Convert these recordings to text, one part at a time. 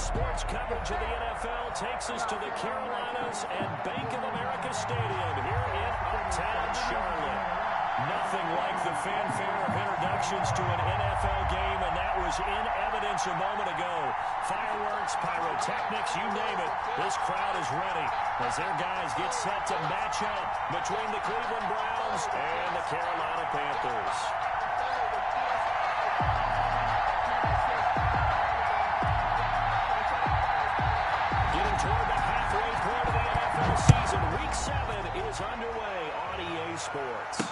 Sports coverage of the NFL takes us to the Carolinas and Bank of America Stadium here in Uptown Charlotte. Nothing like the fanfare of introductions to an NFL game, and that was in evidence a moment ago. Fireworks, pyrotechnics, you name it. This crowd is ready as their guys get set to match up between the Cleveland Browns and the Carolina Panthers. Toward the halfway point of the NFL season, Week 7 is underway on EA Sports.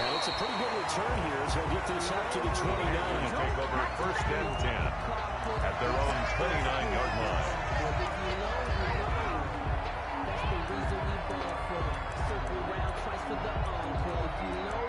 And it's a pretty good return here as they'll get this up to the 29. Take over first and 10 at their own 29-yard line. That's the reason we ball for. Circle around twice for the encore. You know.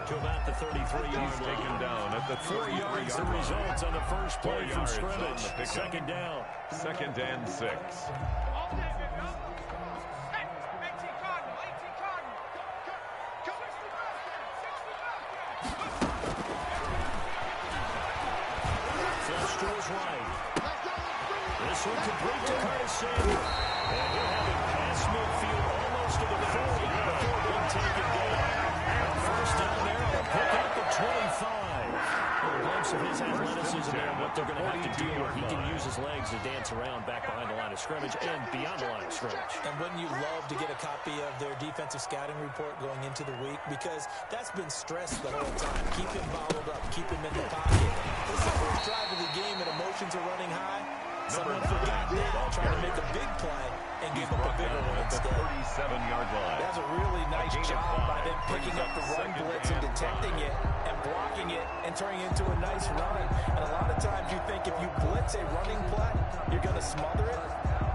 To about the 33-yard line. Taken down at the 4 yards the results on the first play from scrimmage. Second down. Second and 6. Flush to his right. This one complete to Curtis Samuel. And he'll have it past midfield almost to the 40 before being taken down. First down there, they'll pick up the 25. A glimpse of his athleticism there, what they're going to have to do where he can use his legs to dance around back behind the line of scrimmage and beyond the line of scrimmage. And wouldn't you love to get a copy of their defensive scouting report going into the week? Because that's been stressed the whole time. Keep him bottled up. Keep him in the pocket. This is the first drive of the game and emotions are running high. Someone forgot that, trying to make a big play and give up a bigger one instead. 37-yard line. That's a really nice job by them picking up the run blitz and detecting it and blocking it and turning it into a nice run. And a lot of times you think if you blitz a running play, you're going to smother it.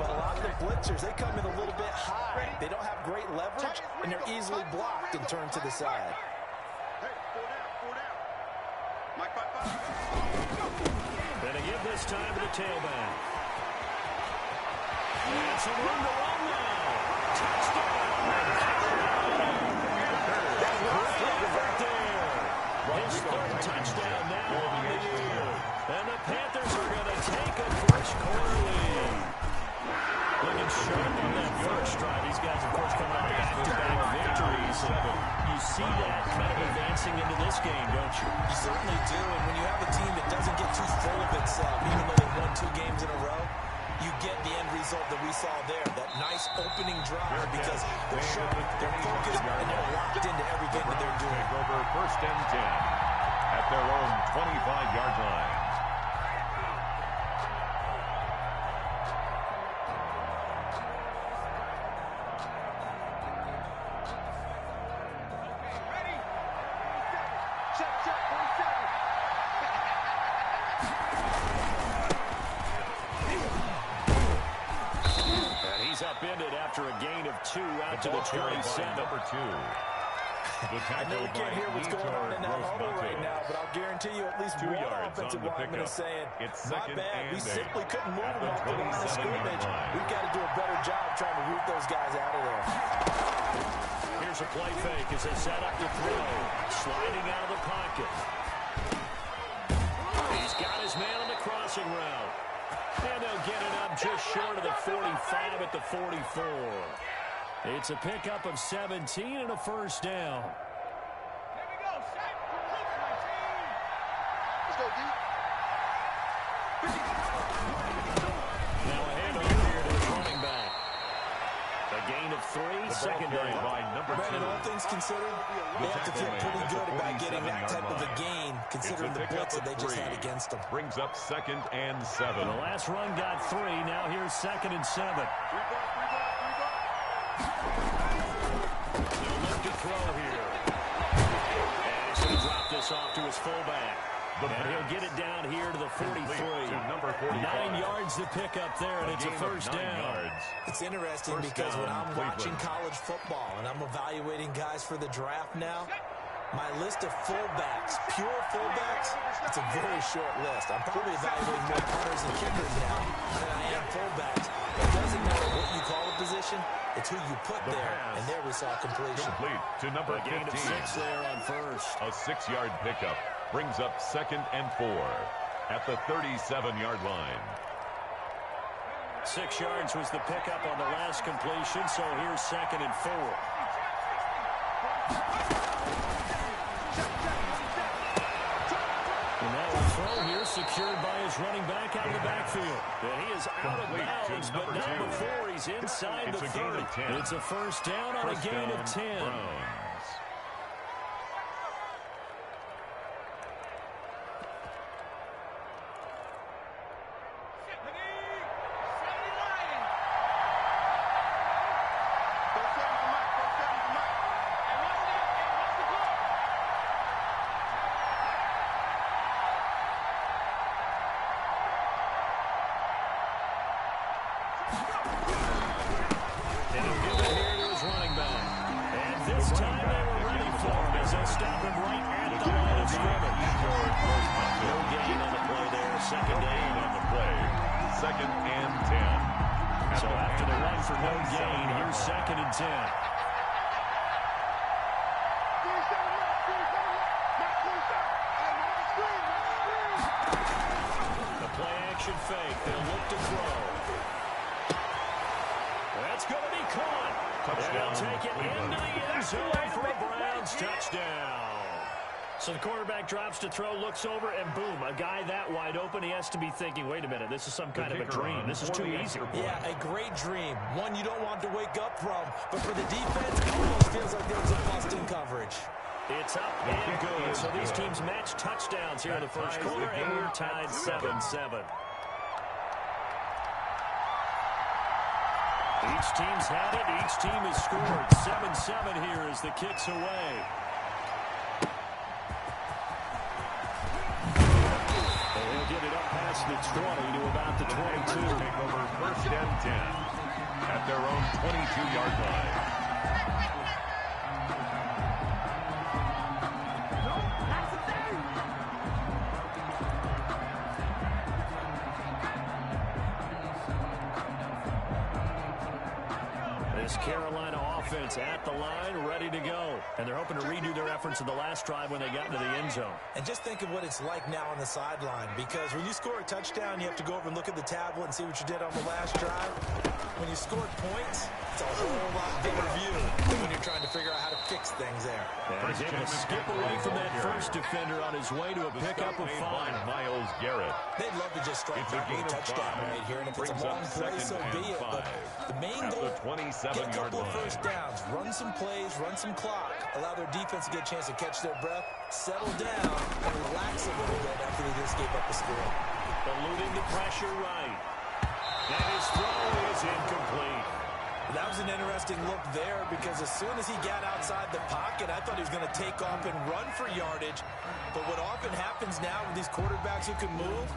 But a lot of the blitzers, they come in a little bit high. They don't have great leverage, and they're easily blocked and turned to the side. Gonna give this time to the tailback. And some room to run now. Touchdown! Right there. His third touchdown now on the year. And the Panthers are going to take a first quarter lead. Looking sharp on that first drive. These guys, of course, coming off back-to-back victories. You see that kind of advancing into this game, don't you? You certainly do, and when you have a team that doesn't get too full of itself, even though they've won 2 games in a row, you get the end result that we saw there, that nice opening drive, because they're sharp, they're focused, and they're locked into everything that they're doing. Take over first and 10 at their own 25-yard line. Upended after a gain of 2 out to the 27. Number 2. I know we can't hear what's going on in that huddle right now, but I'll guarantee you at least 2 one yards offensive lineman is saying, my bad, we and simply couldn't move at them off the line of 27-yard scrimmage. line. We've got to do a better job trying to root those guys out of there. Here's a play fake as they set up to throw. Sliding out of the pocket. He's got his man on the crossing route. And they'll get it up just short of the 45 at the 44. It's a pickup of 17 and a first down. Here we go, set, complete my team. Let's go, D. Now a handoff here to the running back. A gain of 3, second down. By number 2. Brandon, all things considered, they have to feel pretty good about getting that type of a gain, considering the blitz that they just had against them. Brings up second and 7. The last run got 3. Now here's second and 7. They'll look to throw here. And he's going to drop this off to his fullback. And he'll get it down here to the 43. Number 45. 9 yards to pick up there, and it's a first down. It's interesting because when I'm watching college football and I'm evaluating guys for the draft now, My list of fullbacks, pure fullbacks, it's a very short list. I'm probably evaluating more punters and kickers now than I am fullbacks. It doesn't matter what you call a position, it's who you put there, and there we saw completion. Complete to number A 15. gain of 6 there on first. A 6-yard pickup brings up 2nd and 4 at the 37-yard line. 6 yards was the pickup on the last completion, so here's 2nd and 4. And that will throw here, secured by his running back out of the backfield. And he is out of bounds, but not before he's inside the 30. It's a first down on a gain of 10. Browns. Fake. They'll look to throw. That's going to be caught. They'll take it into the end zone for a Browns touchdown. So the quarterback drops to throw, looks over, and boom, a guy that wide open, he has to be thinking, wait a minute, this is some kind of a dream. This is too easy. Yeah, a great dream. One you don't want to wake up from. But for the defense, it almost feels like there was a bust in coverage. It's up and good. So these teams match touchdowns here in the first quarter, and we're tied 7-7. Each team's had it. Each team has scored. 7-7 here as the kick's away. And he'll get it up past the 20 to about the 22. Take over 1st and 10 at their own 22-yard line. Carolina offense at the line, ready to go. And they're hoping to redo their efforts in the last drive when they got into the end zone. And just think of what it's like now on the sideline, because when you score a touchdown, you have to go over and look at the tablet and see what you did on the last drive. When you scored points, it's a whole lot better view than when you're trying to figure out how to fix things there. And he's able to skip away from that first defender on his way to a pickup of 5. Myles Garrett. They'd love to just strike back with a touchdown right here, and if it's a long play, so be it. But the main goal, get a couple of first downs, run some plays, run some clock, allow their defense to get a chance to catch their breath, settle down, and relax a little bit after they just gave up the score. Eluding the pressure right. And his throw is incomplete. That was an interesting look there, because as soon as he got outside the pocket, I thought he was going to take off and run for yardage. But what often happens now with these quarterbacks who can move,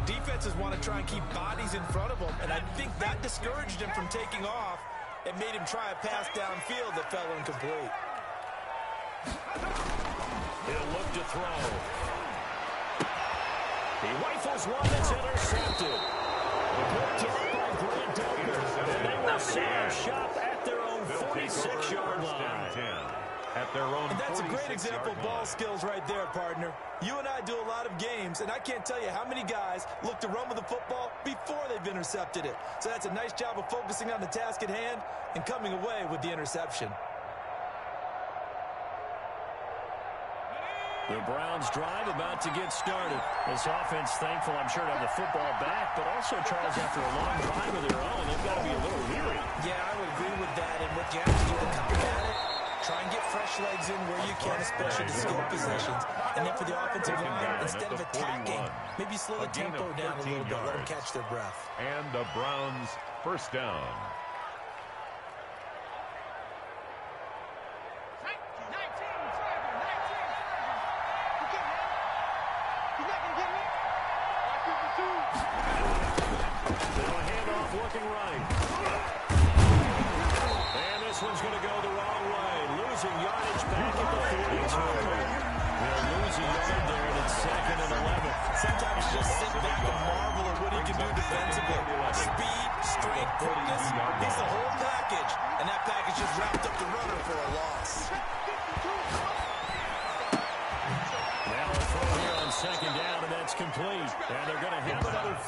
defenses want to try and keep bodies in front of them, and I think that discouraged him from taking off and made him try a pass downfield that fell incomplete. He'll look to throw. He rifles one that's intercepted. Good job by Grant Delpit. And they will set up shop at their own 46-yard line. At their own and that's a great example of ball skills right there, partner. You and I do a lot of games, and I can't tell you how many guys look to run with the football before they've intercepted it. So that's a nice job of focusing on the task at hand and coming away with the interception. The Browns drive about to get started. This offense thankful, I'm sure, to have the football back, but also, Charles, after a long drive of their own, they've got to be a little weary. Yeah, I would agree with that, and what you have to do to combat it, try and get fresh legs in where you can, especially to skill positions. And then for the offensive line, instead of attacking, maybe slow the tempo down a little bit, let them catch their breath. And the Browns first down. Looking right. And this one's going to go the wrong way. Losing yardage back at the 42.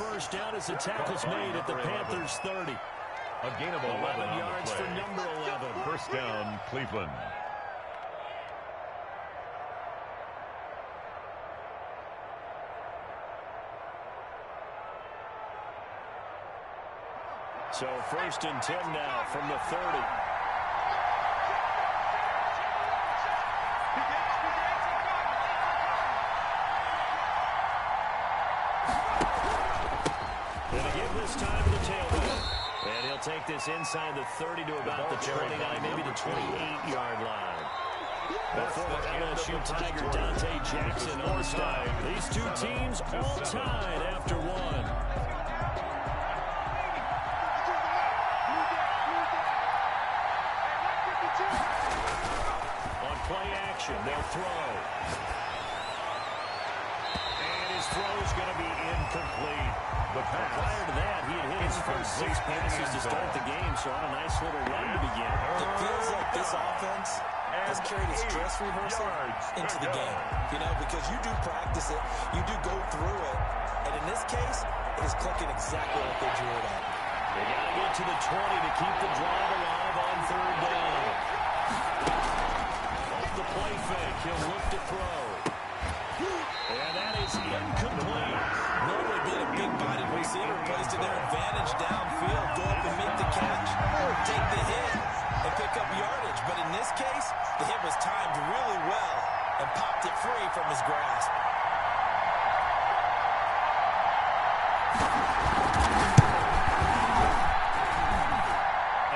first down as the tackle's made at the Panthers' 30. A gain of 11 yards for number 11. First down, Cleveland. So first and 10 now from the 30. And again this time to the tailback. And he'll take this inside the 30 to about the 29, maybe the 28-yard line. The former LSU Tiger Dante Jackson on side. These two teams all tied after one. On play action, they'll throw. And his throw is going to be incomplete. The pass. Prior to that, he had hit his first 6 passes to start the game, so on a nice little run to begin. It feels like this offense has carried its dress rehearsal into the game. You know, because you do practice it, you do go through it, and in this case, it is clicking exactly like they drew it up. They got to get to the 20 to keep the drive alive on third down. Off the play fake, he'll look to throw. And that is incomplete. Normally being a big-bodied receiver plays to their advantage downfield, go up and make the catch, take the hit, and pick up yardage. But in this case, the hit was timed really well and popped it free from his grasp.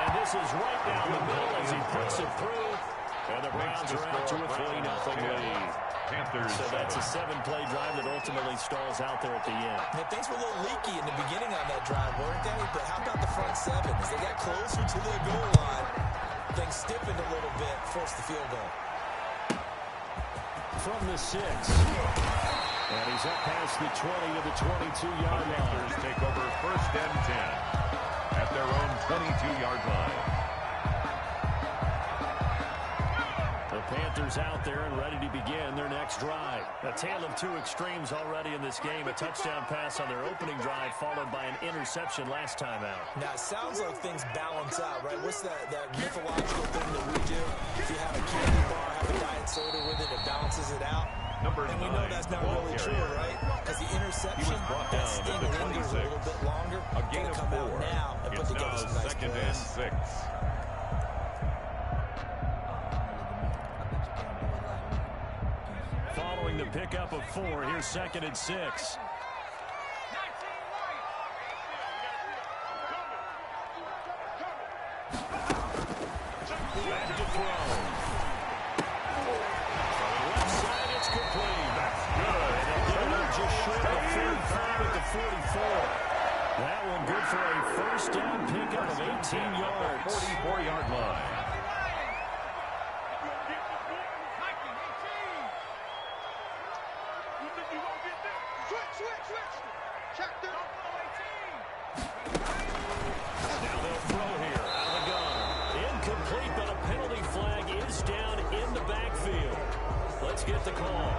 And this is right down the middle as he puts it through. And the Browns are out to a 3-0 lead. Panthers. So that's a 7-play drive that ultimately stalls out there at the end. And things were a little leaky in the beginning on that drive, weren't they? But how about the front seven? As they got closer to the goal line, things stiffened a little bit, forced the field goal. From the 6. And he's up past the 20 to the 22-yard line. Panthers take over first and 10 at their own 22-yard line. The Panthers out there and ready to begin their next drive. A tale of two extremes already in this game. A touchdown pass on their opening drive followed by an interception last time out. Now, it sounds like things balance out, right? What's that mythological thing that we do? If you have a candy bar, have a diet soda with it, it balances it out. And we know that's not really true, right? Because the interception, that sting lingers a little bit longer. A gain of 4. Now and put It's together now some nice second plays. and 6. Following the pickup of 4, here's second and 6. Back to throw. Left side, it's complete. That's good. And they'll just short of 45 at the 44. That one good for a first down pickup of 18 yards. 44-yard line. Now they'll throw here. Out of the gun. Incomplete, but a penalty flag is down in the backfield. Let's get the call.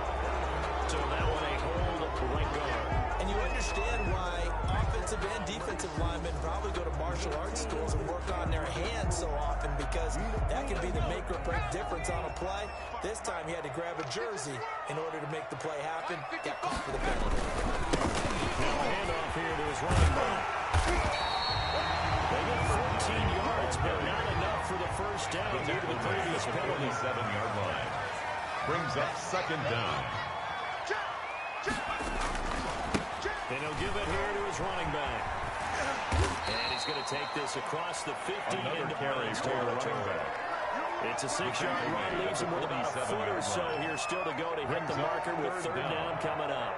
So that one a hold right guard. And you understand why offensive and defensive linemen probably go to martial arts schools and work on their hands so often, because that can be the make or break difference on a play. This time he had to grab a jersey in order to make the play happen. Got caught for the penalty. Now a handoff here to his running back. They get 14 yards, but not enough for the first down due to the previous penalty. 47-yard line. Brings up second down. And he'll give it here to his running back. And he's going to take this across the 50 into Browns territory. It's a 6-yard run, leaves him with about a foot or so here still to go to hit the marker with third down coming up.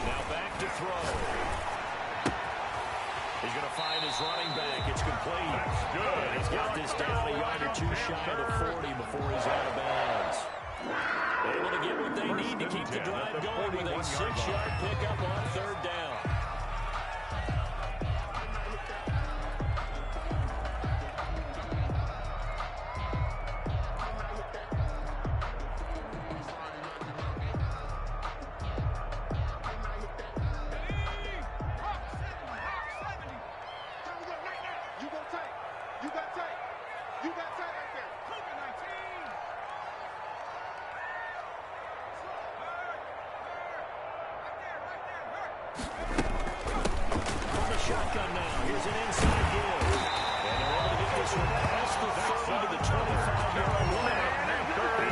Now back to throw. He's going to find his running back. It's complete. That's good. And he's got this down a yard or two shy of the 40 before he's out of bounds. Able to get what they need to keep the drive going with a 6-yard pickup on third down. Here's an inside give. And they're able to get this one past the 30 to the 25-yard line.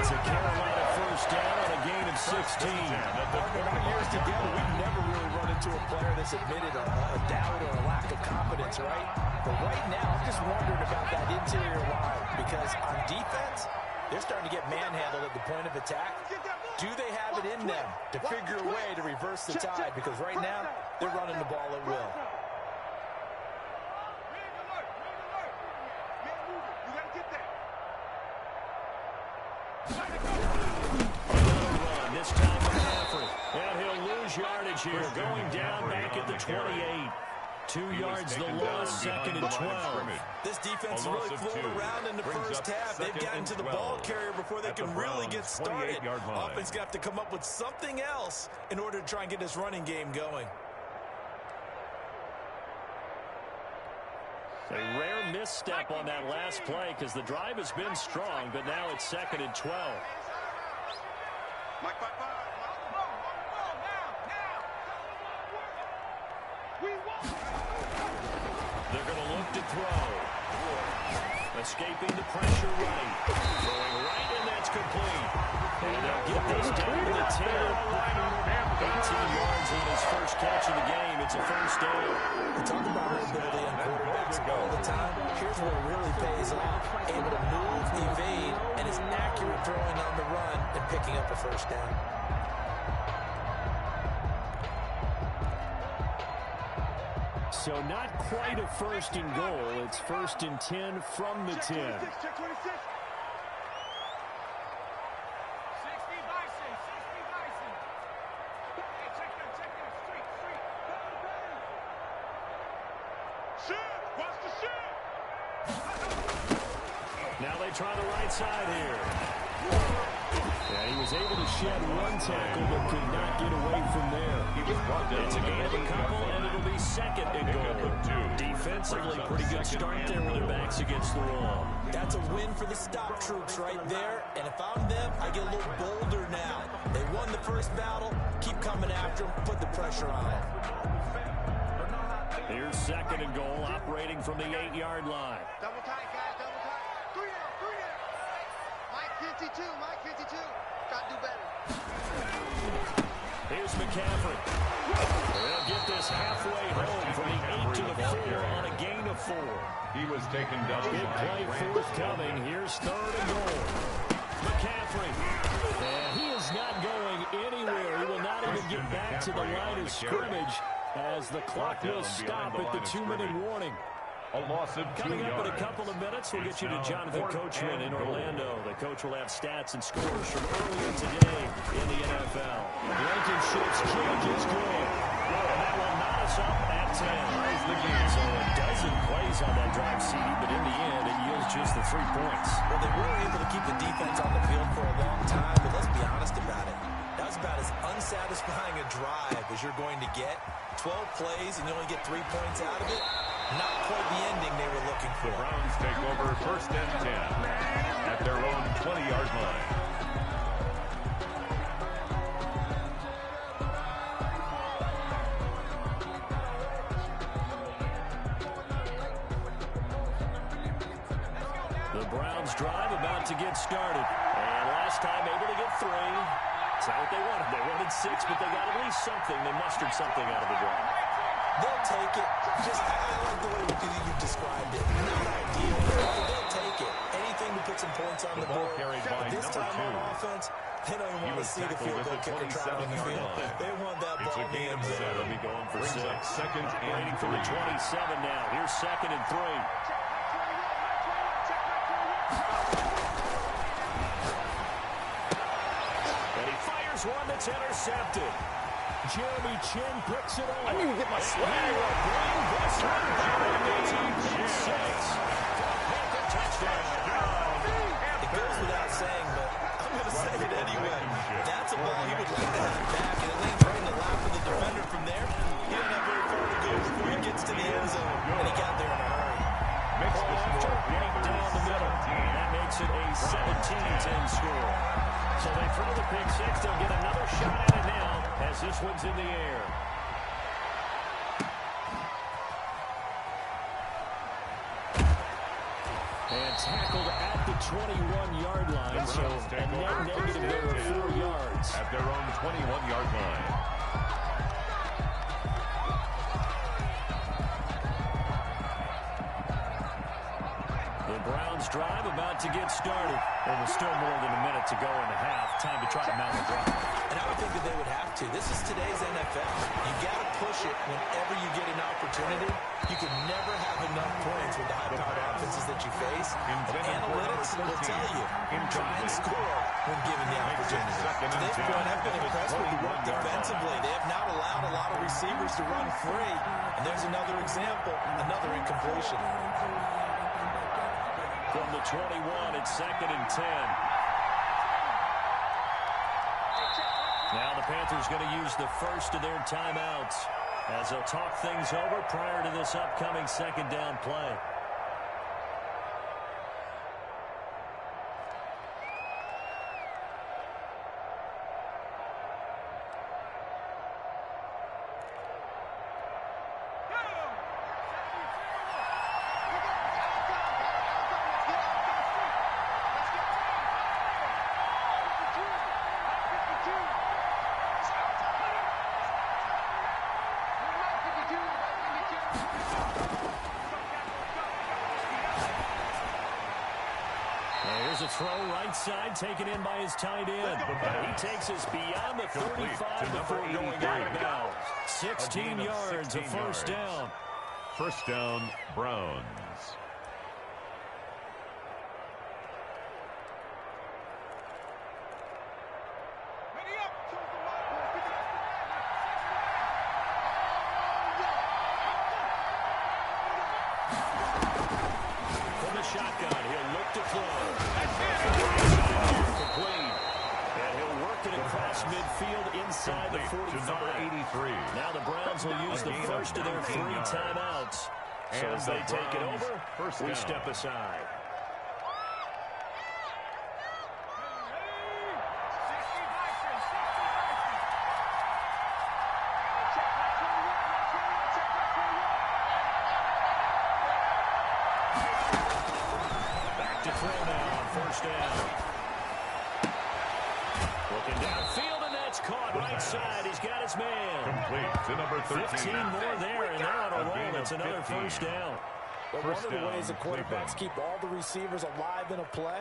It's a Carolina first down on a gain of 16. In our years together, we've never really run into a player that's admitted a doubt or a lack of confidence, right? But right now, I'm just wondering about that interior line because on defense, they're starting to get manhandled at the point of attack. Do they have it in them to figure a way to reverse the tide? Because right now, they're running the ball at will. This time McCaffrey. And he'll lose yardage here. Going down back at the 28. 2 yards the loss, second and 12. This defense really floated around in the first half. They've gotten to the ball carrier before they can really get started. Offense going to have to come up with something else in order to try and get this running game going. A rare misstep on that last play because the drive has been strong, but now it's second and 12. They're going to look to throw. Escaping the pressure right. Throwing right, and that's complete. And they'll get this down to the 10. 18 yards on his first catch of the game. It's a first down. We talk about mobility on quarterbacks all the time. Here's what really pays off. Able to move, evade, and is accurate throwing on the run and picking up a first down. So not quite a first and goal. It's first and 10 from the 10. Check 26. 60 Bison. 60 Bison. Hey, check that. Street. Shoot. Watch the shoot. Now they try the right side here. And he was able to shed one tackle, but could not get away from there. It's a gain of a couple, and it'll be second and goal. Defensively, pretty good start there with their backs against the wall. That's a win for the stop troops right there. And if I'm them, I get a little bolder now. They won the first battle. Keep coming after them. Put the pressure on them. Here's second and goal, operating from the 8-yard line. Double tight, guys. Double tight. 3 there. Mike 52. Got to do better. Here's McCaffrey. They'll get this halfway home from the 8 to the 4 on a gain of 4. He was taken down. Big play forthcoming. Here's third and goal. McCaffrey. And he is not going anywhere. He will not even get back to the line of scrimmage as the clock will stop at the 2-minute warning. A loss of 2 Coming up in a yards. couple of minutes, we'll get you to Jonathan Coachman in Orlando. The coach will have stats and scores from earlier today in the NFL. Blankenship's kick is good. And that will knot us up at 10. So a dozen plays on that drive, CD, but in the end, it yields just the 3 points. Well, they were able to keep the defense on the field for a long time, but let's be honest about it. That was about as unsatisfying a drive as you're going to get. 12 plays and you only get 3 points out of it. Not quite the ending they were looking for. The Browns take over first and 10 at their own 20-yard line. The Browns drive about to get started. And last time able to get 3. That's not what they wanted. They wanted 6, but they got at least something. They mustered something out of the drive. They'll take it. Just, I like the way you described it. Not ideal, but they'll take it. Anything to put some points on the board. By This time on 2. offense, they don't even want to see the field goal kicker traveling the field. They want that It's ball a in the gain end of zone. 7. They'll be going for Brings 6. up second and Waiting for the 27 now. Here's second and 3. And he fires one that's intercepted. Jeremy Chin picks it up. I didn't even get my swag. He will bring this one down to 6. Touchdown. It goes without saying, but I'm going to say it anyway. That's a ball he would like to have back, and it lands right in the lap of the defender from there. He didn't have very far to go before he gets to the end zone, and he got there in a hurry. Ball after, right down the middle. And that makes it a 17-10 score. So they throw the pick 6. They'll get another shot at it now as this one's in the air. And tackled at the 21-yard line, so a net negative there of 4 yards. At their own 21-yard line. The Browns drive about to get started. There was still more than a minute to go in the half. Time to try to mount a drive. And I would think that they would have to. This is today's NFL. You got to push it whenever you get an opportunity. You can never have enough points with the high-powered offenses that you face. Analytics will tell you, try and score when given the opportunity. To this point, I've been impressed with the work defensively. They have not allowed a lot of receivers to run free. And there's another example, another incompletion. From the 21, it's 2nd and 10. Now the Panthers going to use the first of their timeouts as they'll talk things over prior to this upcoming 2nd down play. Here's a throw right side taken in by his tight end. He takes us beyond the 35 before going out of bounds. 16 yards, a first down. First down, Browns. From the shotgun, he'll look to throw. Complete. And he'll work it across midfield inside the 45. To number 83. Now the Browns will use the first of their 3 timeouts. So as they take it over, we step aside. Back to throw now on first down. Looking downfield, and that's caught right side. He's got his man. Complete to number 13. 15 more there, and they're on a roll. It's another 15. first down. But one of the ways that quarterbacks keep all the receivers alive in a play,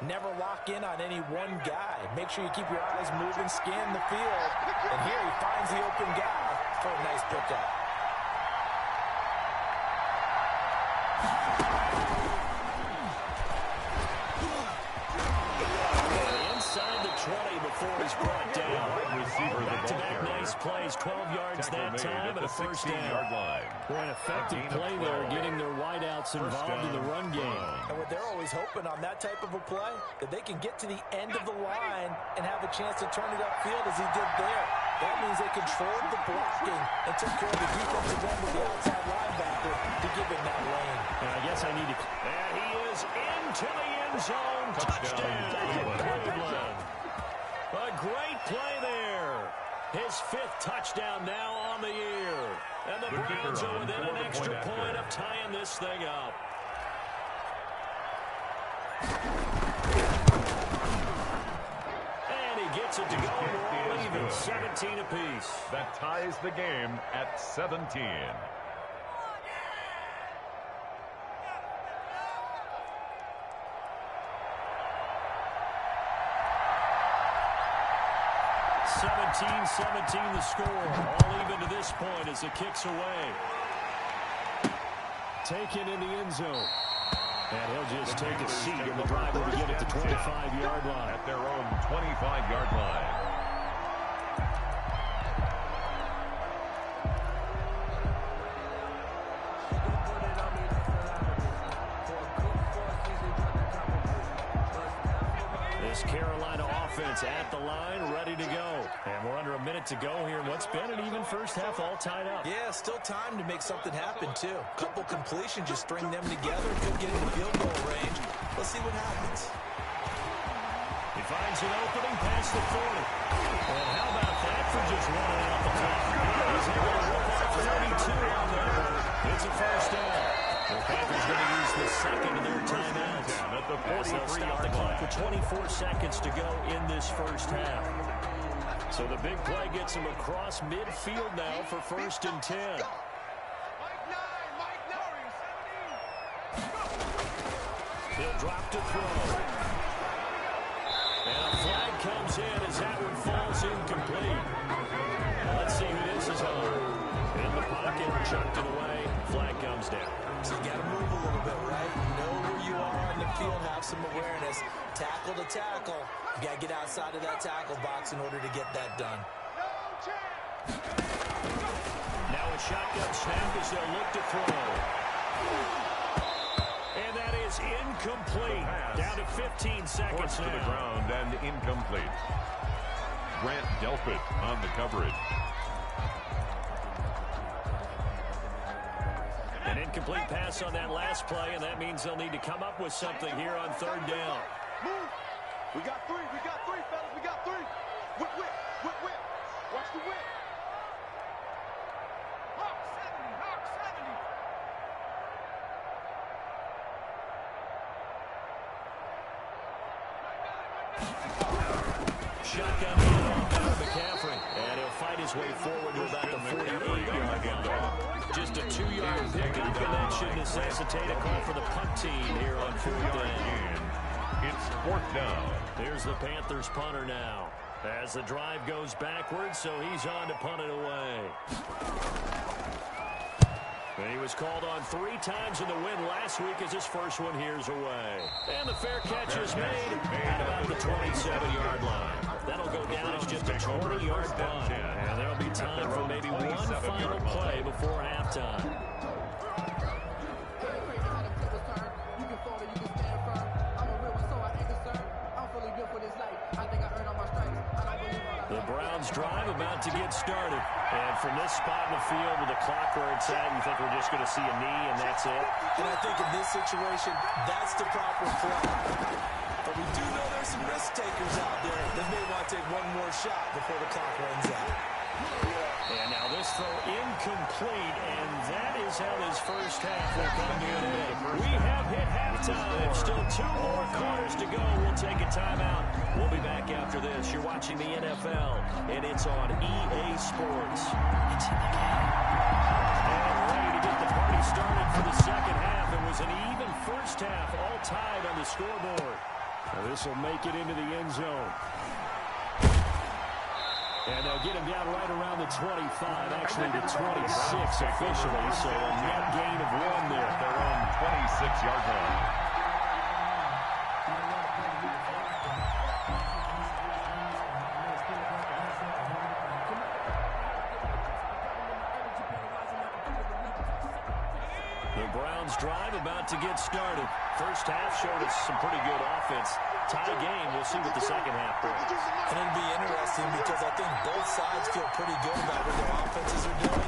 never lock in on any one guy. Make sure you keep your eyes moving, scan the field. And here he finds the open guy for a nice pickup. Inside the 20 before he's brought down. Back-to-back nice plays, 12 yards that time, and a first down. Boy, an effective play there, getting their wideouts involved in the run game. And what they're always hoping on that type of a play, that they can get to the end of the line and have a chance to turn it upfield as he did there. That means they controlled the blocking and took care of the defensive end with the outside linebacker to give him that lane. I guess I need to... And he is into the end zone. Touchdown, Cleveland. A great play there. His 5th touchdown now on the year. And the Browns are within an extra point of tying this thing up. And he gets it to go. We're all even, 17 apiece. That ties the game at 17. 17-17 the score. All even to this point as it kicks away. Taken in the end zone. And he'll just take a seat in the driver to get at the 25-yard line. At their own 25-yard line. This Carolina offense at the line, ready to go. And we're under a minute to go here in what's been an even first half, all tied up. Yeah, still time to make something happen, too. Couple completions, just string them together. Could get into field goal range. Let's see what happens. He finds an opening past the 40. And how about that for just running out the top? He's able to run out 32 on there. It's a first down. The Panthers going to use the second of their timeouts. At the As they'll stop the 43-yard clock line. with 24 seconds to go in this first half. So the big play gets him across midfield now for 1st and 10. He'll drop to throw. And a flag comes in as that one falls incomplete. Let's see who this is on. In the pocket, chucked it away. Flag comes down. So you got to move a little bit, right? Know where you are on the field, have some awareness. Tackle to tackle. You got to get outside of that tackle box in order to get that done. Now a shotgun snap as they'll look to throw. And that is incomplete. Down to 15 seconds Forced to now. the ground and incomplete. Grant Delpit on the coverage. An incomplete pass on that last play, and that means they'll need to come up with something here on 3rd down. Move. We got three, fellas. We got three. Whip. Watch the whip. Hawk 70. Shotgun handoff to McCaffrey, and he'll fight his way forward to about the 48-yard line. Just a 2-yard pickup, and that should necessitate a call for the punt team here on 4th down. It's 4th down. Here's the Panthers punter now. As the drive goes backwards, so he's on to punt it away. And he was called on 3 times in the win last week as his first one here's away. And the fair catch is made at about the 27-yard line. That'll go down as just a 20-yard punt. And there'll be time for maybe one final play before halftime. The Browns drive about to get started. And from this spot in the field with the clock where it's at, you think we're just going to see a knee and that's it? And I think in this situation, that's the proper play. But we do know there's some risk takers out there that may want to take one more shot before the clock runs out. And now this throw incomplete, and that is how this first half will come to an end. We have hit halftime. Still 2 more quarters to go. We'll take a timeout. We'll be back after this. You're watching the NFL, and it's on EA Sports. It's in the game. And ready to get the party started for the second half. It was an even first half, all tied on the scoreboard. Now this will make it into the end zone. And they'll get him down right around the 25, actually the 26 officially, so a net gain of 1 there. Their own 26-yard line. The Browns drive about to get started. First half showed us some pretty good offense. Tie game, we'll see what the second half brings. And it'll be interesting because I think both sides feel pretty good about what their offenses are doing.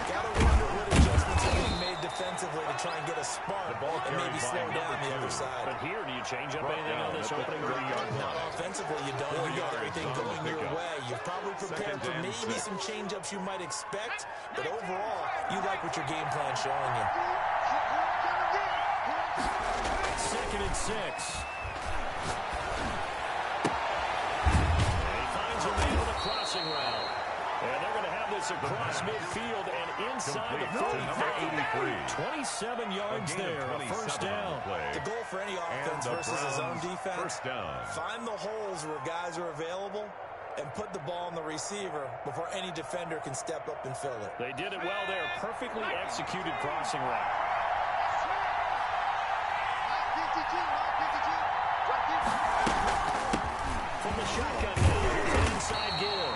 Gotta wonder what adjustments are being made defensively to try and get a spark and maybe slow down the other side. But here, do you change up anything on this opening drive? Now, offensively, you don't. You got everything going your way. You've probably prepared for maybe some change-ups you might expect, but overall, you like what your game plan's showing you. 2nd and 6. Crossing route. And they're going to have this across midfield and inside the 45. 27 yards there, a first down. The goal for any offense versus a zone defense, first down. Find the holes where guys are available and put the ball on the receiver before any defender can step up and fill it. They did it well there. Perfectly executed crossing route. From the shotgun, here's an inside give.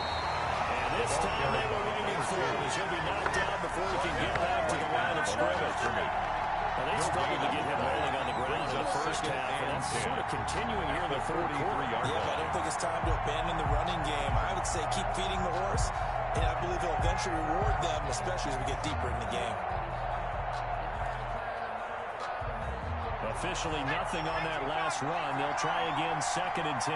And this time they were waiting for him. He's going to be knocked down before he can get back to the line of scrimmage. Well, they struggled to get him rolling on the ground in the first half, and that's sort of continuing here in the third quarter. Yeah, I don't think it's time to abandon the running game. I would say keep feeding the horse, and I believe he'll eventually reward them, especially as we get deeper in the game. Officially nothing on that last run. They'll try again, 2nd and 10.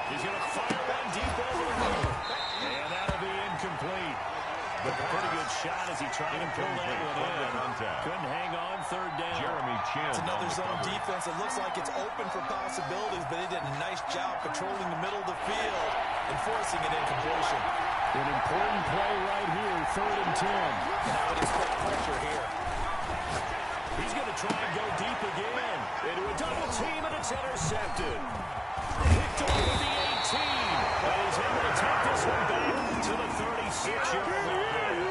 He's going to fire one deep over the middle. shot as he tried to pull that one in. Couldn't hang on third down. It's another zone defense. It looks like it's open for possibilities, but they did a nice job patrolling the middle of the field and forcing an incompletion. An important play right here, 3rd and 10. And I would expect pressure here. He's going to try and go deep again. Into a double team, and it's intercepted. Picked off at the 18. And he's able to take this one back to the 36-yard line.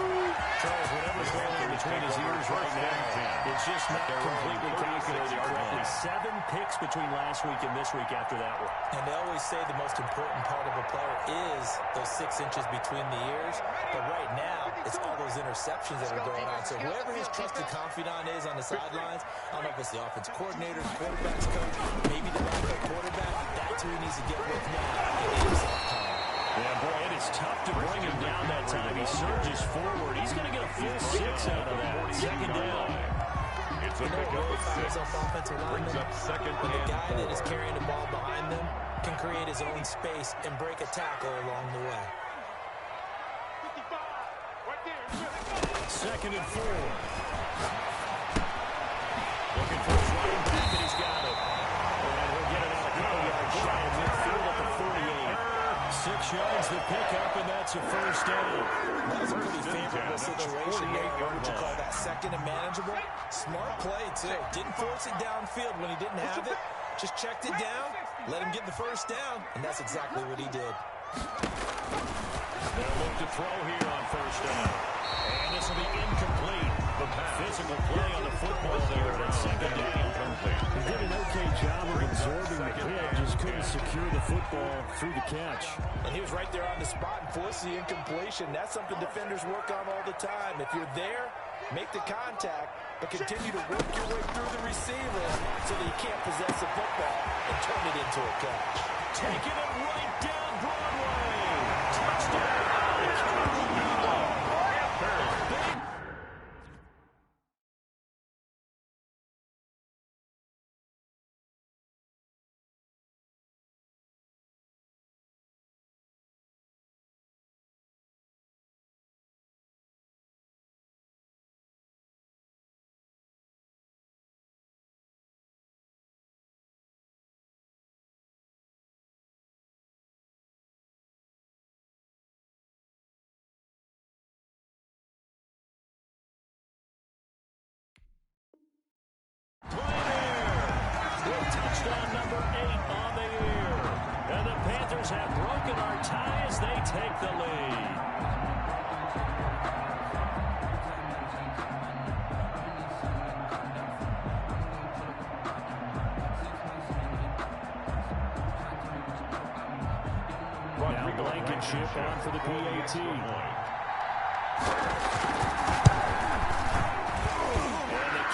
Charles, whatever's going on between his ears right now, it's just not completely calculated correctly. 7 picks between last week and this week after that one. And they always say the most important part of a player is those 6 inches between the ears. But right now, it's all those interceptions that are going on. So whoever his trusted confidant is on the sidelines, I don't know if it's the offense coordinator, quarterback's coach, maybe the backup quarterback, that's who he needs to get with now. It is that time. Yeah, boy, it is tough to bring him down that time. He surges forward. He's going to get a full 6 out of that. 2nd down. It's a pickup of 6. Brings up 2nd when the and guy 4. that is carrying the ball behind them can create his own space and break a tackle along the way. 2nd and 4. Looking for his running back, and he's got it. And he'll get it out a couple yards shy of midfield at the 48. 6 yards to pick up, and that's a 1st down. That was a pretty favorable situation there. Would you call that 2nd and manageable? Smart play, too. Didn't force it downfield when he didn't have it. Just checked it down, let him get the 1st down, and that's exactly what he did. They'll look to throw here on 1st down. And this will be incomplete. The physical play on the football there at 2nd down. He did an okay job of absorbing the hit, just couldn't secure the football through the catch. And he was right there on the spot and forced the incompletion. That's something defenders work on all the time. If you're there, make the contact, but continue to work your way through the receiver so that you can't possess the football and turn it into a catch. Taking it right down Broadway. Touchdown. Touchdown number 8 on the year. And the Panthers have broken our tie as they take the lead. Now Blankenship on for the PAT.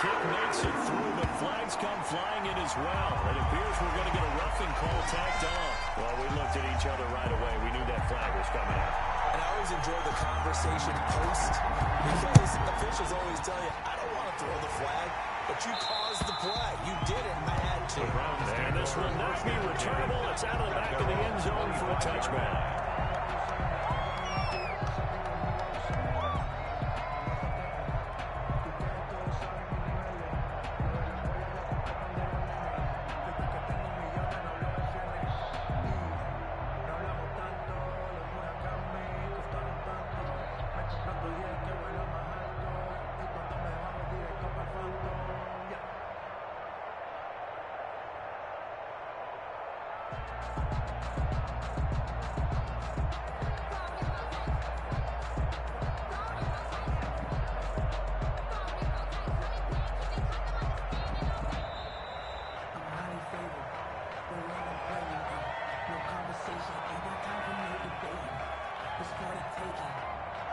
Kick makes it through, but flags come flying in as well. It appears we're going to get a roughing call tacked on. Well, we looked at each other right away. We knew that flag was coming out. And I always enjoy the conversation post because officials always tell you, I don't want to throw the flag, but you caused the play. You did it, and I had to. And this will not be returnable. It's out of the back of the end zone for a touchback.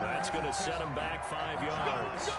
That's going to set him back 5 yards.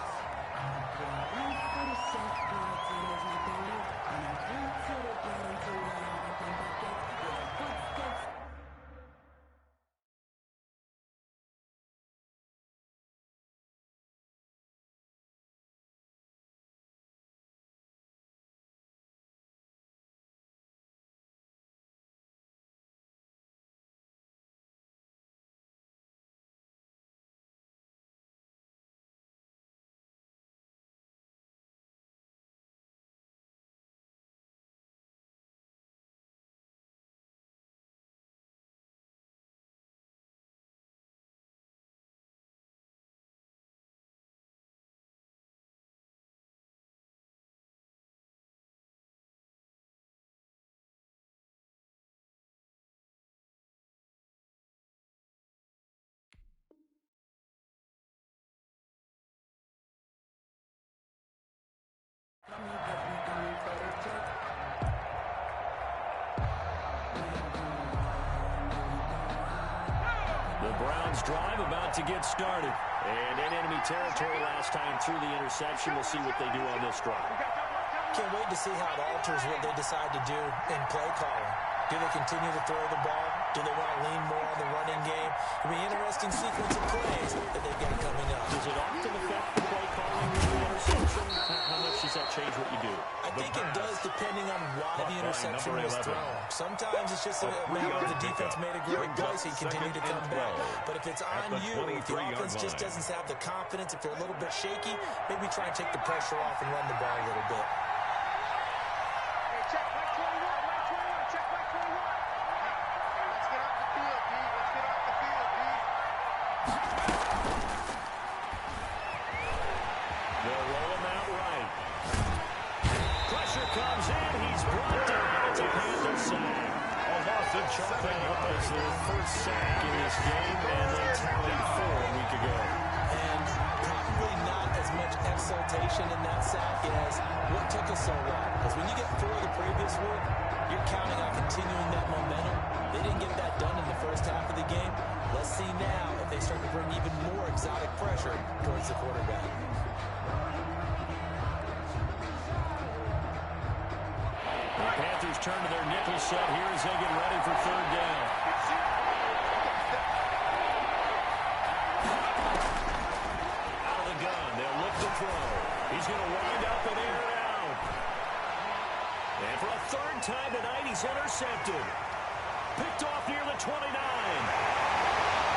The Browns drive about to get started. And in enemy territory last time through the interception. We'll see what they do on this drive. Can't wait to see how it alters what they decide to do in play calling. Do they continue to throw the ball? Do they want to lean more on the running game? It'll be an interesting sequence of plays that they've got coming up. Does it often affect the play calling with the interception? How much does that change what you do? I think it does depending on why the interception was thrown. Sometimes it's just a matter of the defense made a great play, so you continue to come back. But if it's on you, if the offense just doesn't have the confidence, if they're a little bit shaky, maybe try and take the pressure off and run the ball a little bit. Check back 21, back 21, check back 21. Let's get off the field, B. Let's get off the field, B. They'll roll him out right. Pressure comes in. He's brought down. It's a Panther sack. A loss of 7 Was yards. their first sack in this game, and they tallied 4 a week ago. And probably not as much exultation in that sack as what took us so long. Because when you get 4 the previous week, you're counting on continuing that momentum. They didn't get that done in the first half of the game. Let's see now if they start to bring even more exotic pressure towards the quarterback. The Panthers turn to their nickel set here as they get ready for third down. Out of the gun. They'll look to throw. He's going to wind up and air it out. And for a third time tonight, he's intercepted. Picked off near the 29.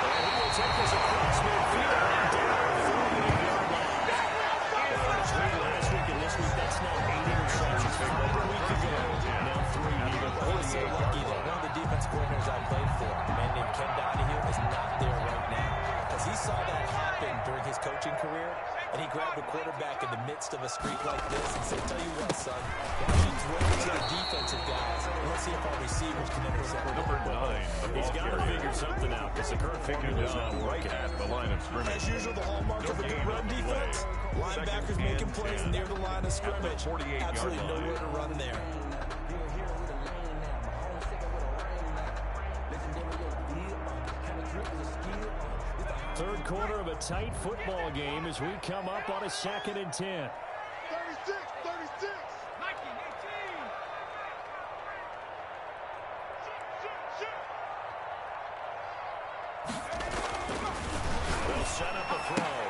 And he will take this across midfield and down the 48-yard line. Last week and this week, that's now 8 interceptions. 4 a week ago. Now 3 even. He's so lucky that one of the defense coordinators I played for, a man named Ken Donahue, is not there right now. Because he saw that happen during his coaching career, and he grabbed the quarterback in the midst of a streak like this and said, tell you what, son, why don't you throw it to the defensive guys, and let's see if our receivers can intercept it. Number 9. He's got to figure something out because the current Taken formula is not down right working. at the line of scrimmage. As usual, the hallmark of a good run defense, linebackers making plays near the line of scrimmage. Absolutely nowhere to run there. Third quarter of a tight football game as we come up on a 2nd and 10. 36, 36. Mikey, 18. They'll set up a throw.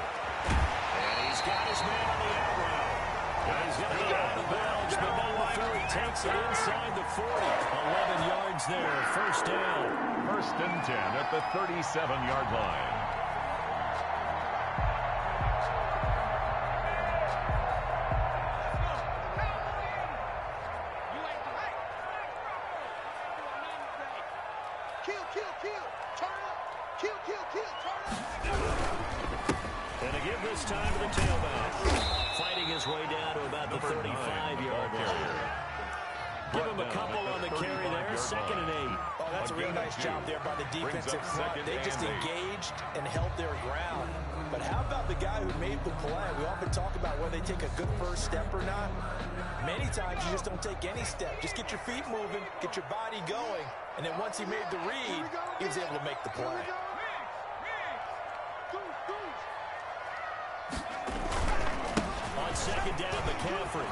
And he's got his man on the out route. And he's going to get out of bounds, but not before he takes it inside the 40. 11 yards there, first down. 1st and 10 at the 37-yard line. Kill, turn up. Kill, turn up. And to give this time to the tailback. Fighting his way down to about the 35-yard line. Give him a couple on the carry there, 2nd and 8. Oh, that's a real nice job there by the defensive front. They just engaged and held their ground. But how about the guy who made the play? We often talk about whether they take a good first step or not. Many times you just don't take any step. Just get your feet moving, get your body going, and then once he made the read, he was able to make the play. On 2nd down, McCaffrey.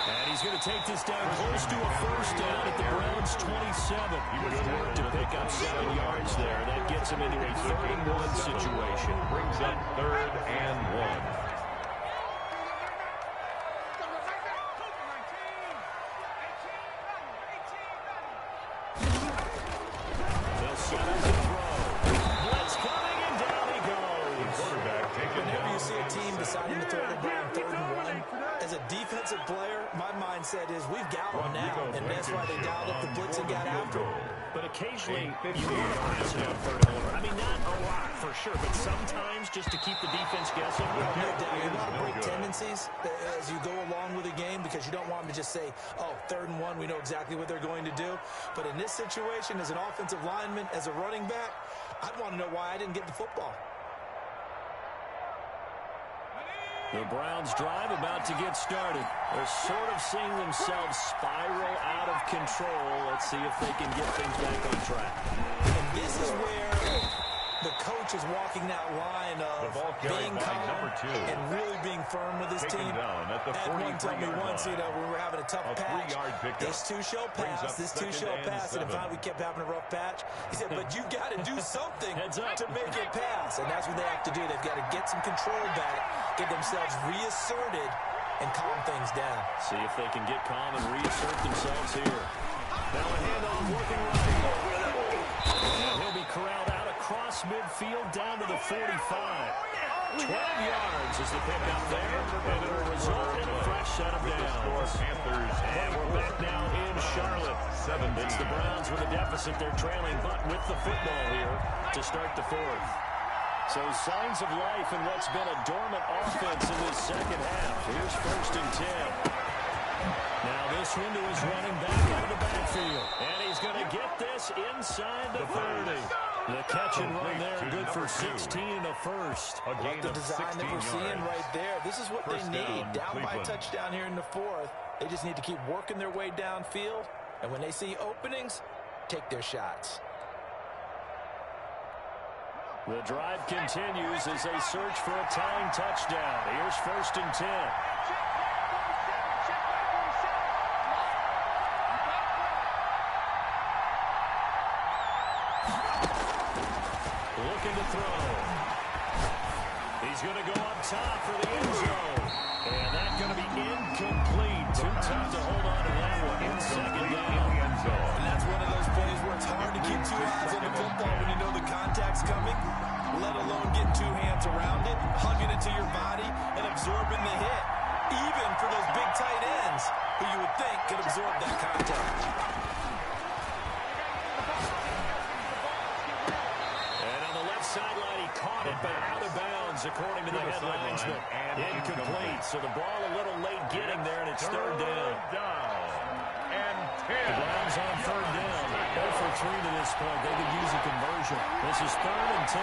And he's going to take this down close to a first down at the Browns' 27. Good work to pick up 7 yards there. That gets him into a 3-and-1 situation. Brings up 3rd and 1. They'll set up the throw. Blitz coming, and down he goes. Quarterback taken Whenever down. you see a team deciding to throw the ball on 3rd and 1, as a defensive player, my mindset is we've got one now, and that's why they dialed up the blitz and got after it. But occasionally, you need to pass it on 3rd and 1. I mean, not a lot, for sure, but sometimes just to keep the defense guessing. No doubt. You want to break tendencies as you go along with a game because you don't want them to just say, oh, 3rd and 1, we know exactly what they're going to do. But in this situation, as an offensive lineman, as a running back, I'd want to know why I didn't get the football. The Browns drive about to get started. They're sort of seeing themselves spiral out of control. Let's see if they can get things back on track. And this is where the coach is walking that line of being calm and really being firm with his team. Ed one told me once, we were having a tough patch. This too shall pass. This too shall pass. And in fact, we kept having a rough patch. He said, but you've got to do something to make it pass. And that's what they have to do. They've got to get some control back, get themselves reasserted, and calm things down. See if they can get calm and reassert themselves here. Now a handoff working right. And he'll be corralled out across midfield down to the 45. 12 yards is the pickup there, and it'll result in a fresh set of downs. Panthers, And we're back now in Charlotte. It's the Browns with a deficit. They're trailing, but with the football here to start the fourth. So signs of life in what's been a dormant offense in this second half. Here's 1st and 10. Now this window is running back out of the backfield. And he's going to get this inside the 30. The catch and run there, good for 16 and a first. I like the design that we're seeing right there. This is what they need. Down by a touchdown here in the fourth. They just need to keep working their way downfield. And when they see openings, take their shots. The drive continues as they search for a tying touchdown. Here's 1st and 10. Looking to throw. He's going to go up top for the end zone. And that's going to be incomplete. Too tough to hold on to that one in second down. And that's one of those plays where it's hard to keep two eyes on the football when you know the contact's coming, let alone get two hands around it, hugging it to your body, and absorbing the hit. Even for those big tight ends who you would think could absorb that contact. Sideline, he caught it, but out of bounds, according to the headlines. Incomplete, so the ball a little late getting there, and it's third down. And 10. The Browns on third down. 0 for 3 to this point. They could use a conversion. This is 3rd and 10.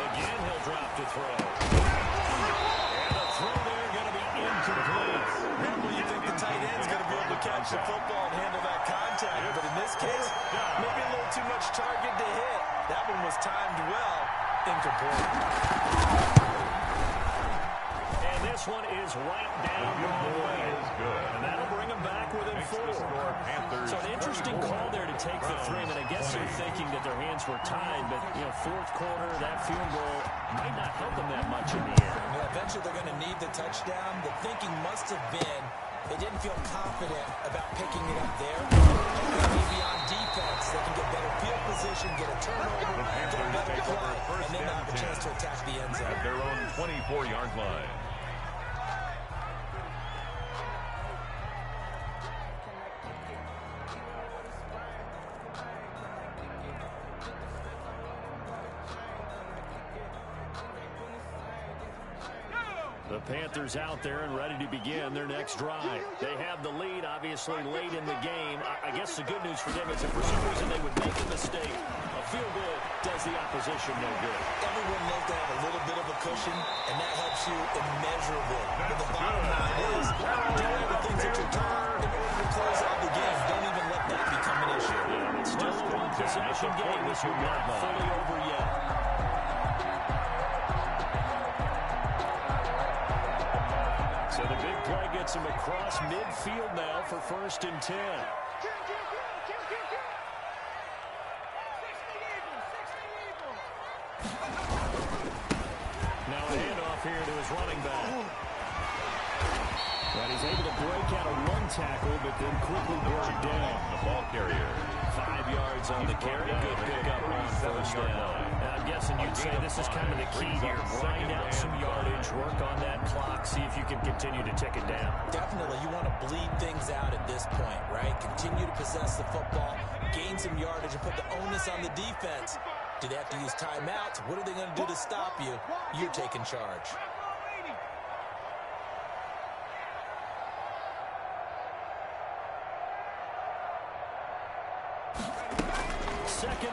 Again, he'll drop to throw. And the throw there going to be incomplete. Normally you think the tight end's going to be able to catch the football and handle that contact, but in this case, maybe a little too much target to hit. That one was timed well, incomplete. And this one is right down the way. And that'll bring them back within 4. So an interesting call there to take the 3. And I guess they're thinking that their hands were tied, but, fourth quarter, that field goal might not help them that much in the end. Yeah, eventually they're going to need the touchdown. The thinking must have been they didn't feel confident about picking it up there. Maybe on defense, they can get better field position, get a turnover, get a better play, and then have a chance to attack the end zone. At their own 24-yard line. The Panthers out there and ready to begin their next drive. They have the lead, obviously, late in the game. I guess the good news for them is if for some reason they would make a mistake, a field goal does the opposition no good. Everyone loves to have a little bit of a cushion, and that helps you immeasurably. But the bottom line is, do everything that you're taught in order to close out the game. Don't even let that become an issue. Yeah, it's still a one-possession game. This is not fully over yet. So the big play gets him across midfield now for 1st and 10. Now a handoff here to his running back. And he's able to break out of one tackle, but then quickly brought down. The ball carrier. 5 yards on the carry. Good pickup on 1st down. And I'm guessing you'd say this is kind of the key here. Grind out some yardage, work on that clock, see if you can continue to tick it down. Definitely, you want to bleed things out at this point, right? Continue to possess the football, gain some yardage, and put the onus on the defense. Do they have to use timeouts? What are they going to do to stop you? You're taking charge.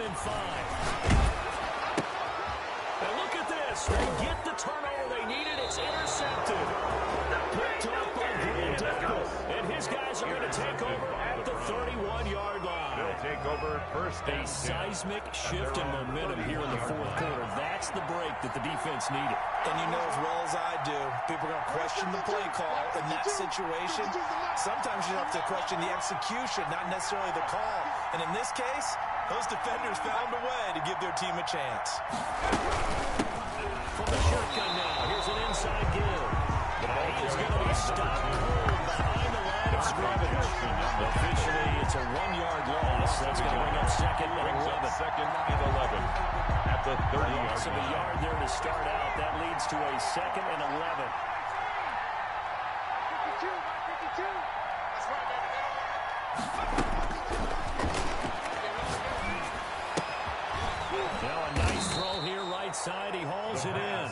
and 5. And look at this. They get the turnover they needed. It's intercepted. Picked off by Grant Delco. And his guys are going to take over at the 31-yard line. They'll take over first A and 10. seismic shift in momentum here in the fourth quarter. That's the break that the defense needed. And you know as well as I do, people are going to question the play call in that situation. Sometimes you have to question the execution, not necessarily the call. And in this case, those defenders found a way to give their team a chance. From the shotgun now, here's an inside give. He is going to be stopped cold behind the line of scrimmage. Officially, it's a 1-yard loss. That's going to bring up second and 11. Second and 11 at the 30-yard Loss of a yard there to start out. That leads to a second and 11. 52, 52. That's right, baby. Now a nice throw here, right side. He hauls it in.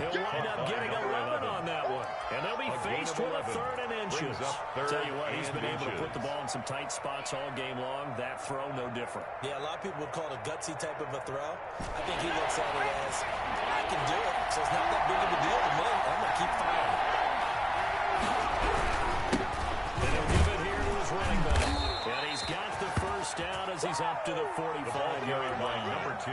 He'll wind up getting 11 on that one. And they'll be faced with a 3rd and inches. Tell you what, he's been able to put the ball in some tight spots all game long. That throw, no different. Yeah, a lot of people would call it a gutsy type of a throw. I think he looks at it as, I can do it, so it's not that big of a deal to me. I'm going to keep firing. And he'll give it here to his running back. And he's got the first down as he's up to the 45-yard line. Number 2.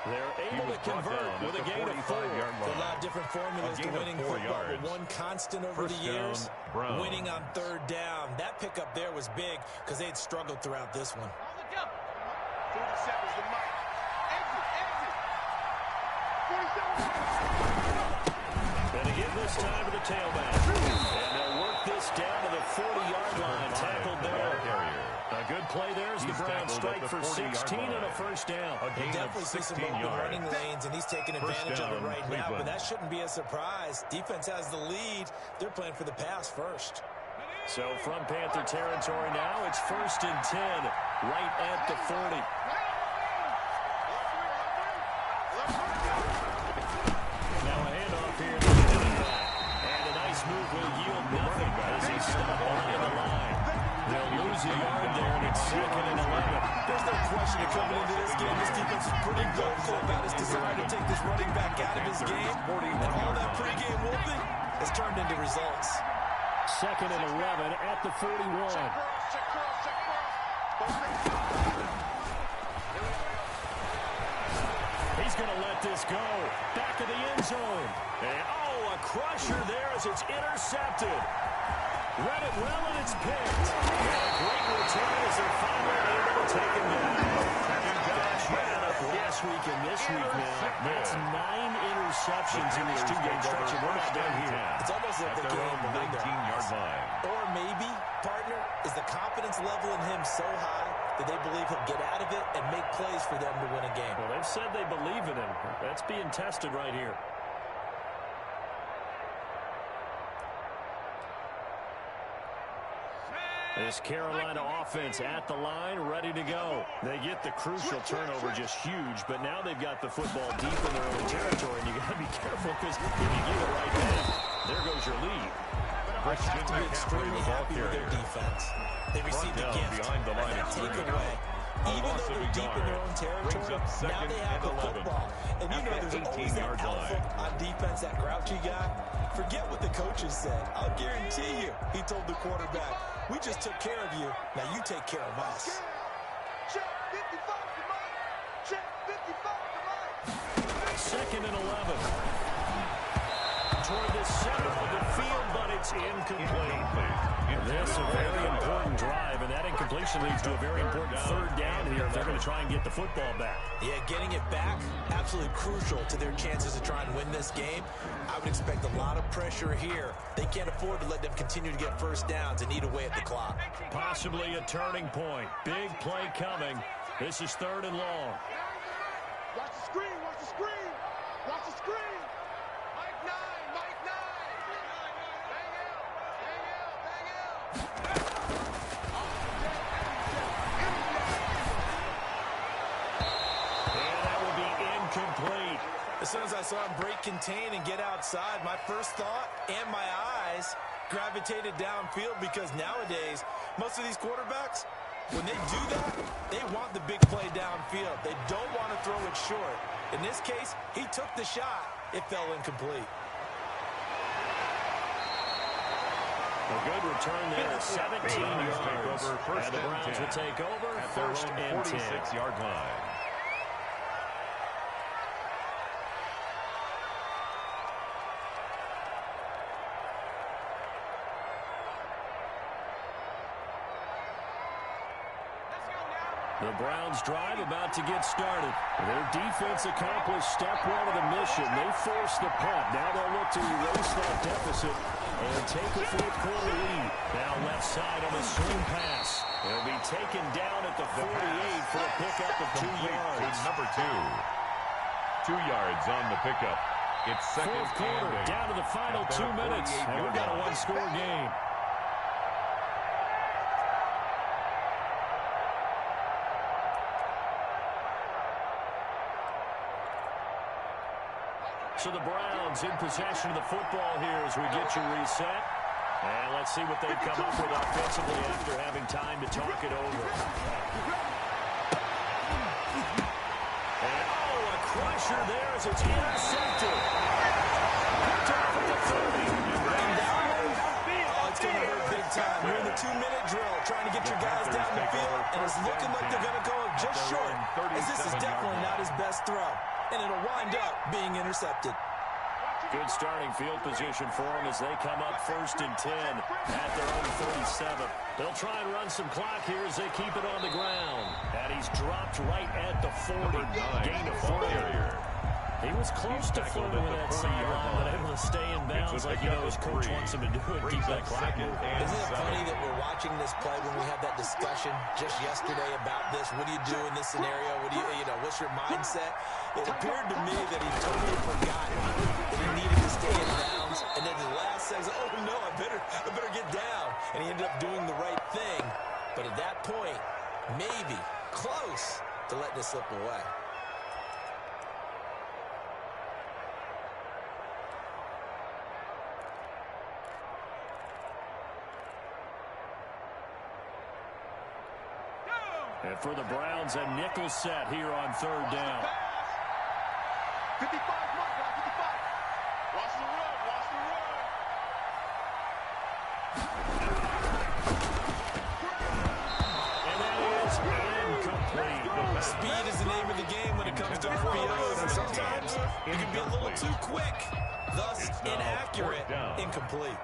They're able to convert with a gain of 4. A lot of different formulas to winning football, but one constant over the years, winning on 3rd down. That pickup there was big because they had struggled throughout this one. 47's the mic. Exit, exit. 47. And again this time to the tailback. And they'll work this down to the 40-yard line. Tackled there. A good play there as the Browns strike for 16 and a first down. They definitely see some open running lanes, and he's taking advantage of it right now, but that shouldn't be a surprise. Defense has the lead. They're playing for the pass first. So from Panther territory now, it's 1st and 10, right at the 40. Now a handoff here to the running back. And a nice move will yield nothing as he's stopped behind the line. They'll lose a yard there, and it's 2nd and 11. There's no question that coming into this game, this defense is pretty vocal about his desire to take this running back out of his game. And all that pregame whooping has turned into results. 2nd and 11 at the 41. He's going to let this go. Back of the end zone. And, a crusher there as it's intercepted. Read it well, and it's picked. And a great return as they're finally able to take him down. Last week and this week now, that's 9 interceptions in this 2-game stretch, and we're not done here. It's almost like the game below their 19-yard line. Or maybe, partner, is the confidence level in him so high that they believe he'll get out of it and make plays for them to win a game. Well, they've said they believe in him. That's being tested right here. This Carolina offense at the line, ready to go. They get the crucial turnover, just huge, but now they've got the football deep in their own territory, and you got to be careful because if you give it right back, there goes your lead. They have to be extremely happy with their defense. They received a gift, behind the line and that takeaway. Even though they're deep in their own territory, now they have the football. And you know there's always that alpha on defense, that grouchy guy. Forget what the coaches said. I'll guarantee you, he told the quarterback, we just took care of you. Now you take care of us. Check 55 to Mike. Check 55 to Mike. 2nd and 11. Toward the center of the field, but it's incomplete. This is a very important drive, and that incompletion leads to a very important 3rd down here if they're going to try and get the football back. Yeah, getting it back, absolutely crucial to their chances to try and win this game. I would expect a lot of pressure here. They can't afford to let them continue to get first downs and eat away at the clock. Possibly a turning point. Big play coming. This is 3rd and long. Watch the screen, watch the screen. Watch the screen. Mike 9, Mike 9. Bang out, bang out, bang out. And that will be incomplete. As soon as I saw him break contain and get outside, my first thought and my eyes gravitated downfield because nowadays, most of these quarterbacks, When they do that, they want the big play downfield. They don't want to throw it short. In this case, he took the shot. It fell incomplete. A good return there, 17 yards. And the Browns will take over at first their own and 10. 46-yard line. The Browns drive about to get started. Their defense accomplished step one of the mission. They forced the punt. Now they'll look to erase that deficit and take a fourth quarter lead. Now left side on a swing pass. They'll be taken down at the 48 for a pickup of 2 yards. Number 2. 2 yards on the pickup. It's second fourth quarter, down to the final 2 minutes. And we've got a one-score game. So the Browns in possession of the football here as we get you reset. And let's see what they've come up with offensively after having time to talk it over. And, oh, a crusher there as it's intercepted. Picked off at the 30. Oh, it's going to hurt big time. You're in the 2-minute drill trying to get your guys down the field, and it's looking like they're going to go just short, as this is definitely not his best throw. And it'll wind up being intercepted. Good starting field position for them as they come up first and 10 at their own 37. They'll try and run some clock here as they keep it on the ground. And he's dropped right at the 40. Gain of 4. He was close to flirting with that sideline, but able to stay in bounds like his coach wants him to do it. Keep that clock moving. Isn't it funny that we're watching this play when we had that discussion just yesterday about this? What do you do in this scenario? What do you know, what's your mindset? It appeared to me that he totally forgot that he needed to stay in bounds, and then the last second, oh no, I better get down. And he ended up doing the right thing. But at that point, maybe close to letting it slip away. And for the Browns, a nickel set here on third down. 55, mark, 55. Watch the run, watch the run. And that is incomplete. Speed is the name of the game when it comes to RPOs, and sometimes you can be a little too quick, thus inaccurate, incomplete.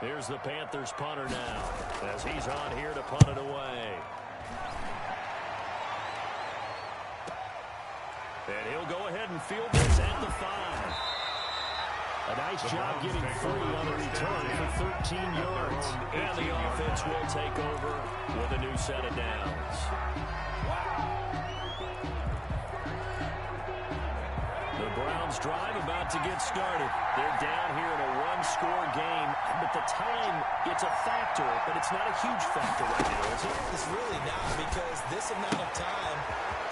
Here's the Panthers punter now as he's on here to punt it away. And he'll go ahead and field this at the 5. A nice job getting free on the return for 13 yards. And the offense will take over with a new set of downs. The Browns drive about to get started. They're down here in a one-score game. But the time, it's a factor, but it's not a huge factor right now, is it? It's really not, because this amount of time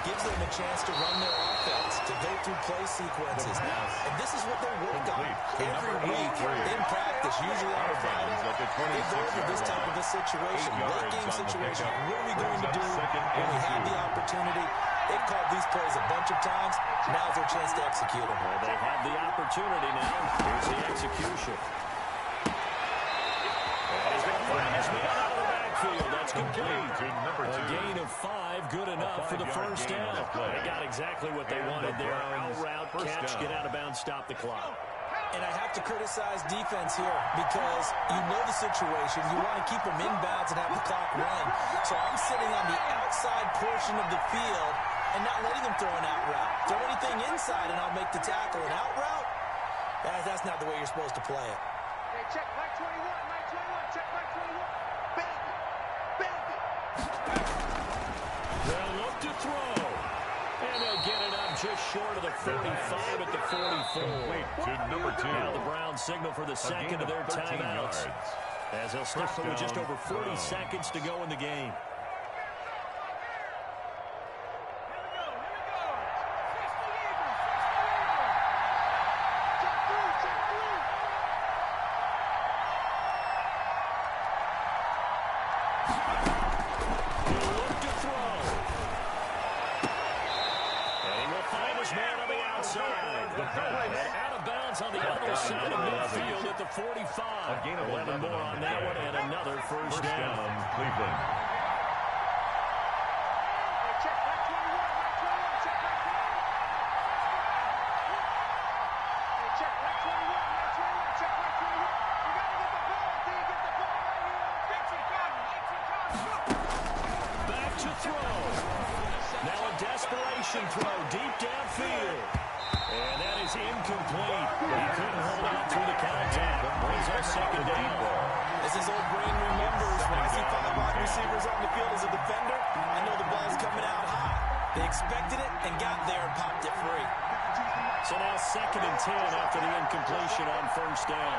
gives them a chance to run their offense, to go through play sequences. And this is what they work on every week in practice, usually on a Friday. They go over this type of a situation, late game situation. What are we going to do when we have the opportunity? They've called these plays a bunch of times. Now's their chance to execute them. Well, they have the opportunity now. Here's the execution. And he's going to find his man out of the backfield. That's complete. A gain of 5, good enough for the first down. They got exactly what they wanted there. Out route, catch, get out of bounds, stop the clock. And I have to criticize defense here because you know the situation. You want to keep them in bounds and have the clock run. So I'm sitting on the outside portion of the field and not letting them throw an out route. Throw anything inside and I'll make the tackle. An out route? That's not the way you're supposed to play it. Hey, check Mike 21, Mike 21, check Mike 21. Bang it, bang it. They'll look to throw. And they'll get it up just short of the 45 at the 44. To number 2. Now the Browns signal for the second of their timeouts. As they'll stop it with just over 40 seconds to go in the game. He'll look to inside. And out of bounds on the other side of midfield at the 45. 11 more on that one and another first down. Cleveland. Throw deep downfield. And that is incomplete. He couldn't hold on through the contact. Brings up second down. As his old brain remembers, when I see 5 wide receivers on the field as a defender, I know the ball's coming out high. They expected it and got there and popped it free. So now 2nd and 10 after the incompletion on first down.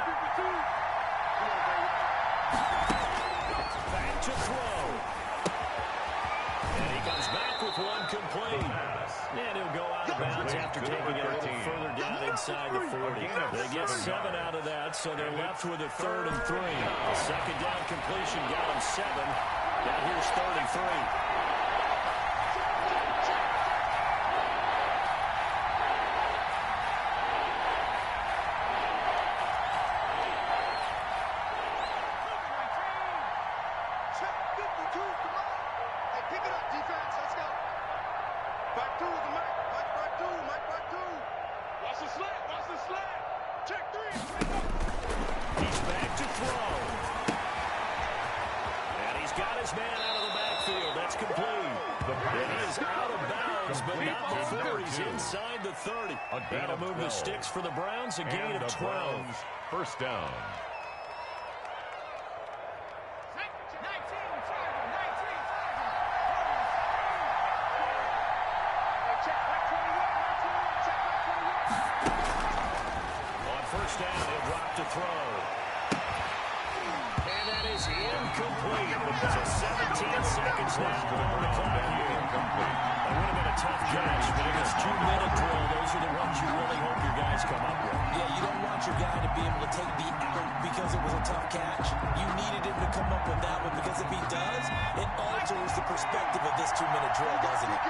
Back to throw. And he comes back with one complete. And he'll go out of bounds after taking it a little further down inside the 40. They get 7 out of that, so they're left with a 3rd and 3. The second down completion got them 7. Now here's 3rd and 3. That'll move the sticks for the Browns, a gain of 12. First down. On first down, he'll drop to throw. And that is incomplete. So 17 seconds left on the clock here. That would have been a tough catch, but in this 2-minute drill, those are the ones you really hope your guys come up with. Yeah, you don't want your guy to be able to take the out because it was a tough catch. You needed him to come up with that one because if he does, it alters the perspective of this 2-minute drill, doesn't it?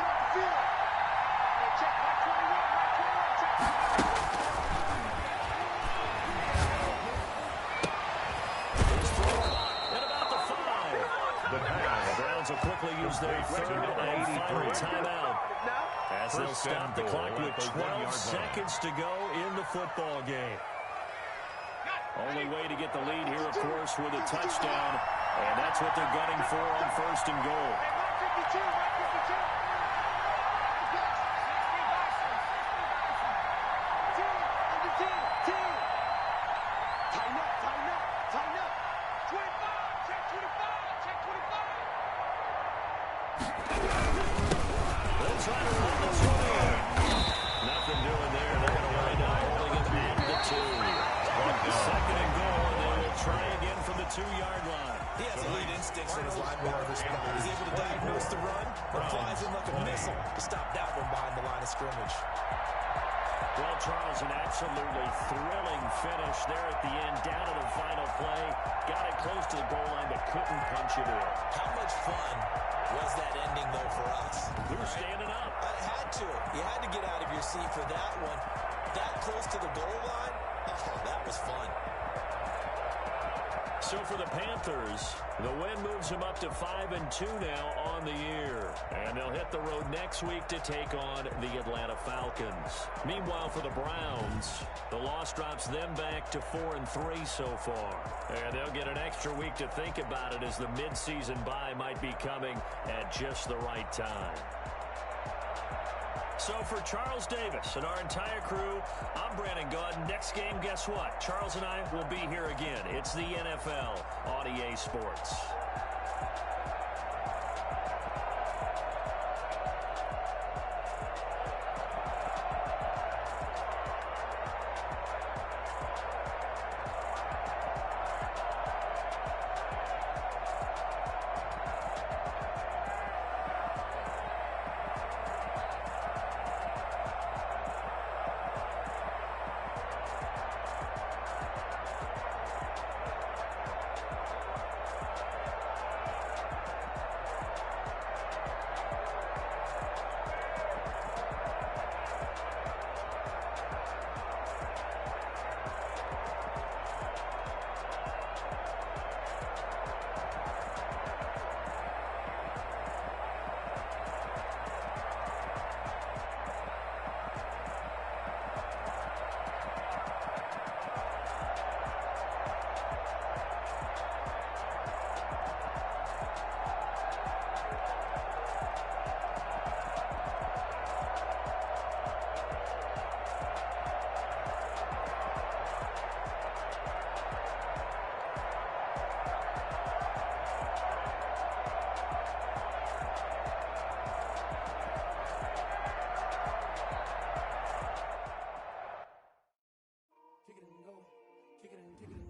Will quickly use their 3rd and final timeout as they'll stop the clock with 12 seconds to go in the football game. Only way to get the lead here, of course, with a touchdown, and that's what they're gunning for on 1st and goal. Nothing doing there. They're going to wind up holding it at the 2. 2nd and goal, and they will try again from the 2-yard line. He has elite instincts in his linebacker spot. He's able to diagnose the run and flies in like a missile to stop that one behind the line of scrimmage. Well, Charles, an absolutely thrilling finish there at the end, down to the final play. Got it close to the goal line, but couldn't punch it in. How much fun was that ending, though, for us? We were standing up. I had to. You had to get out of your seat for that one. That close to the goal line, oh, that was fun. So for the Panthers, the win moves them up to 5-2 now on the year. And they'll hit the road next week to take on the Atlanta Falcons. Meanwhile, for the Browns, the loss drops them back to 4-3 so far. And they'll get an extra week to think about it as the midseason bye might be coming at just the right time. So for Charles Davis and our entire crew, I'm Brandon Gaudin. Next game, guess what? Charles and I will be here again. It's the NFL on EA Sports. ticketing